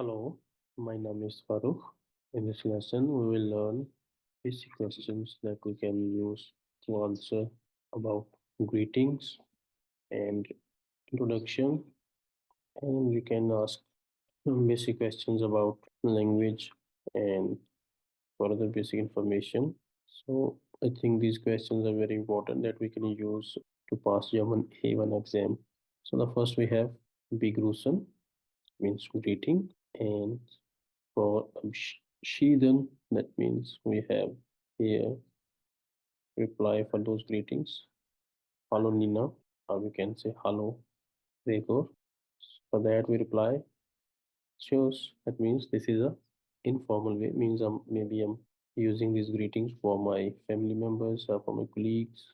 Hello, my name is Farooq. In this lesson, we will learn basic questions that we can use to answer about greetings and introduction, and we can ask basic questions about language and further basic information. So, I think these questions are very important that we can use to pass German A1 exam. So, the first we have Begrüßen means greeting, and for Sheathen, that means we have here reply for those greetings. Hello Nina, or we can say hello Gregor. For that we reply shows. That means this is a informal way. Means maybe I'm using these greetings for my family members or for my colleagues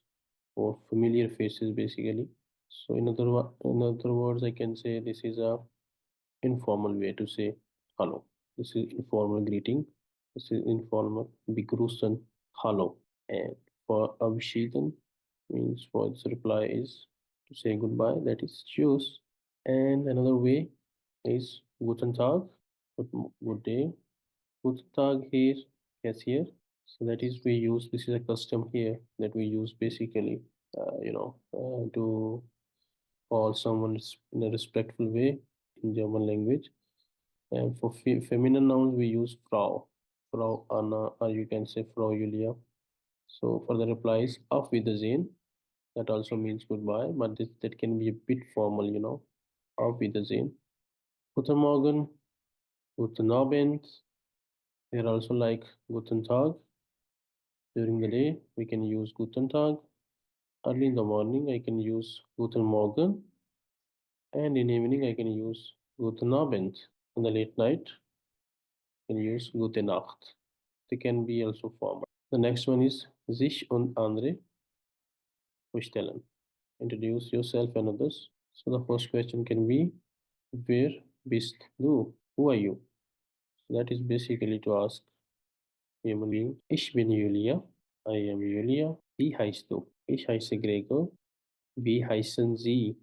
or familiar faces basically. So in other words, I can say this is a informal way to say hello. This is informal greeting. This is informal begrüßen, hello. And for Abschieden means for its reply is to say goodbye, that is choose. And another way is Guten Tag, good day. Guten Tag here, yes here. So that is we use, this is a custom here that we use basically, to call someone in a respectful way in German language. And for feminine nouns, we use Frau, Frau Anna, or you can say Frau Julia. So for the replies, auf Wiedersehen, that also means goodbye, but that can be a bit formal. Auf Wiedersehen. Guten Morgen, Guten Abend. They're also like Guten Tag. During the day, we can use Guten Tag. Early in the morning, I can use Guten Morgen. And in evening, I can use Guten Abend. In the late night, I can use Gute Nacht. They can be also formal. The next one is sich und andere vorstellen. Introduce yourself and others. So the first question can be, wer bist du? Who are you? So that is basically to ask human being. Ich bin Julia. I am Julia. Wie heißt du? Ich heiße Gregor. Wie heißen Sie?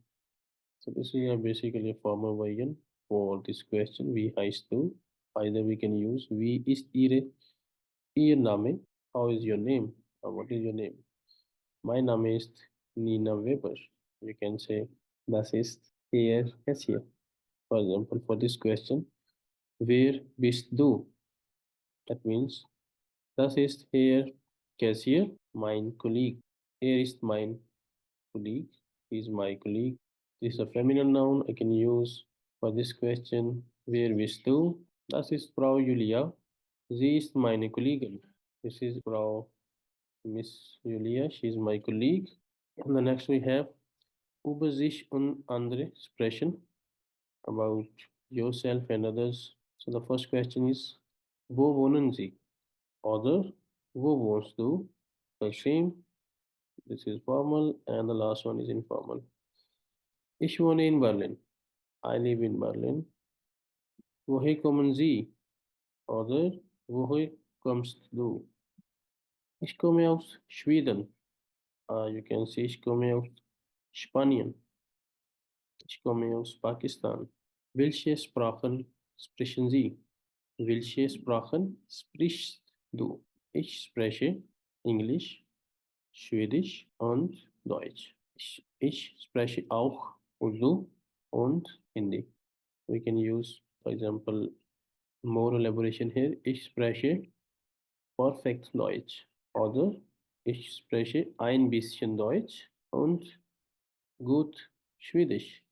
So this is basically a formal version for this question. Wie heißt du? Either we can use wie ist Ihr Name? How is your name? Or what is your name? Mein Name ist Nina Weber. You can say, das ist Herr Hessier. For example, for this question, wer bist du? That means, das ist Herr Cassier, mein Kollege. Er ist mein colleague. He is my colleague. This is a feminine noun I can use for this question. Wer bist du? Das ist Frau Julia. Sie ist meine Kollegin. This is Frau Miss Julia. She is my colleague. And the next we have über sich und andere sprechen, about yourself and others. So the first question is, wo wohnen Sie? Other, wo wohnst du? The same, this is formal, and the last one is informal. Ich wohne in Berlin. I live in Berlin. Woher kommen Sie? Oder woher kommst du? Ich komme aus Schweden. You can say ich komme aus Spanien. Ich komme aus Pakistan. Welche Sprachen sprechen Sie? Welche Sprachen sprichst du? Ich spreche Englisch, Schwedisch und Deutsch. Ich spreche auch Urdu und Hindi. We can use, for example, more elaboration here. Ich spreche perfekt Deutsch. Oder ich spreche ein bisschen Deutsch und gut Schwedisch.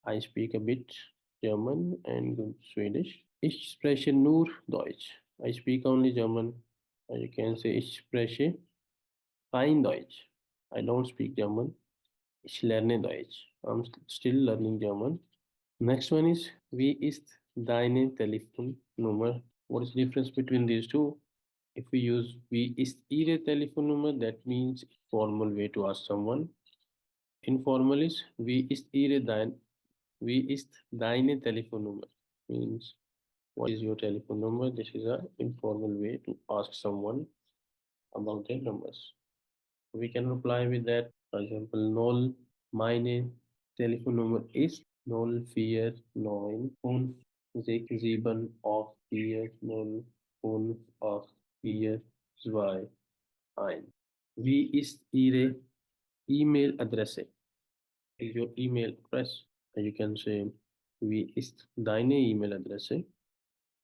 I speak a bit German and good Swedish. Ich spreche nur Deutsch. I speak only German. You can say ich spreche kein Deutsch. I don't speak German. Ich lerne Deutsch. I'm still learning German. Next one is, wie ist deine Telefonnummer? What is the difference between these two? If we use wie ist Ihre Telefonnummer, that means formal way to ask someone. Informal is wie ist deine Telefonnummer? Means what is your telephone number? This is a informal way to ask someone about their numbers. We can reply with that. For example, 0, meine Telefonnummer ist 049 sieben, acht, vier, null, fünf, acht, vier, zwei, eins. Wie ist Ihre E-Mail-Adresse? Is your email address? You can say, wie ist deine E-Mail-Adresse?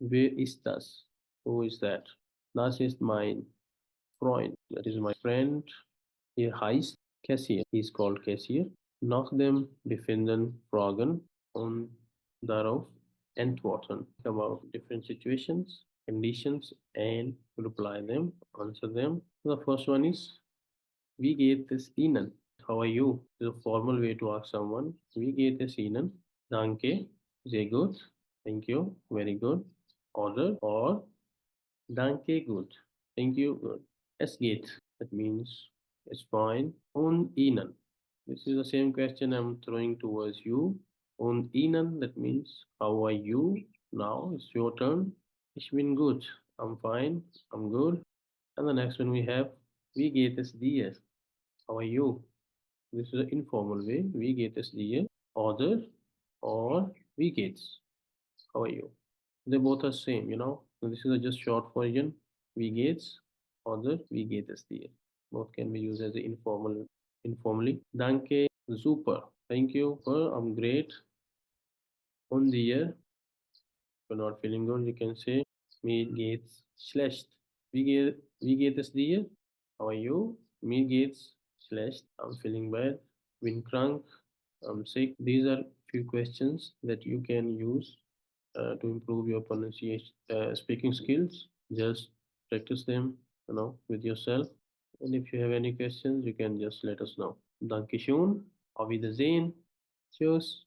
Wer ist das? Who is that? Das ist mein Freund. That is my friend. Er heißt Cassier. He is called Cassier. Nach dem Befinden fragen und darauf antworten. About different situations, conditions, and reply them, answer them. The first one is, wie geht es Ihnen? How are you? Is a formal way to ask someone. Wie geht es Ihnen? Danke, sehr gut. Thank you, very good. Or danke, good. Thank you, good. Es geht. That means it's fine. Und Ihnen. This is the same question I'm throwing towards you. Und Ihnen, that means how are you? Now it's your turn. Ich bin gut. I'm fine. I'm good. And the next one we have, wie geht es dir? How are you? This is an informal way. Wie geht es dir? Oder or wie geht's? How are you? They both are same, you know. So this is a just short version. Wie geht's? Oder wie geht es dir? Both can be used as a informally. Danke, super. Thank you. I'm great. Und dir? If you're not feeling good, you can say mir geht's schlecht. Wie geht es dir? How are you? Mir geht's schlecht. I'm feeling bad. Bin krank. I'm sick. These are few questions that you can use to improve your pronunciation, speaking skills. Just practice them, with yourself. And if you have any questions, you can just let us know. Dankeschön. Auf Wiedersehen. Tschüss.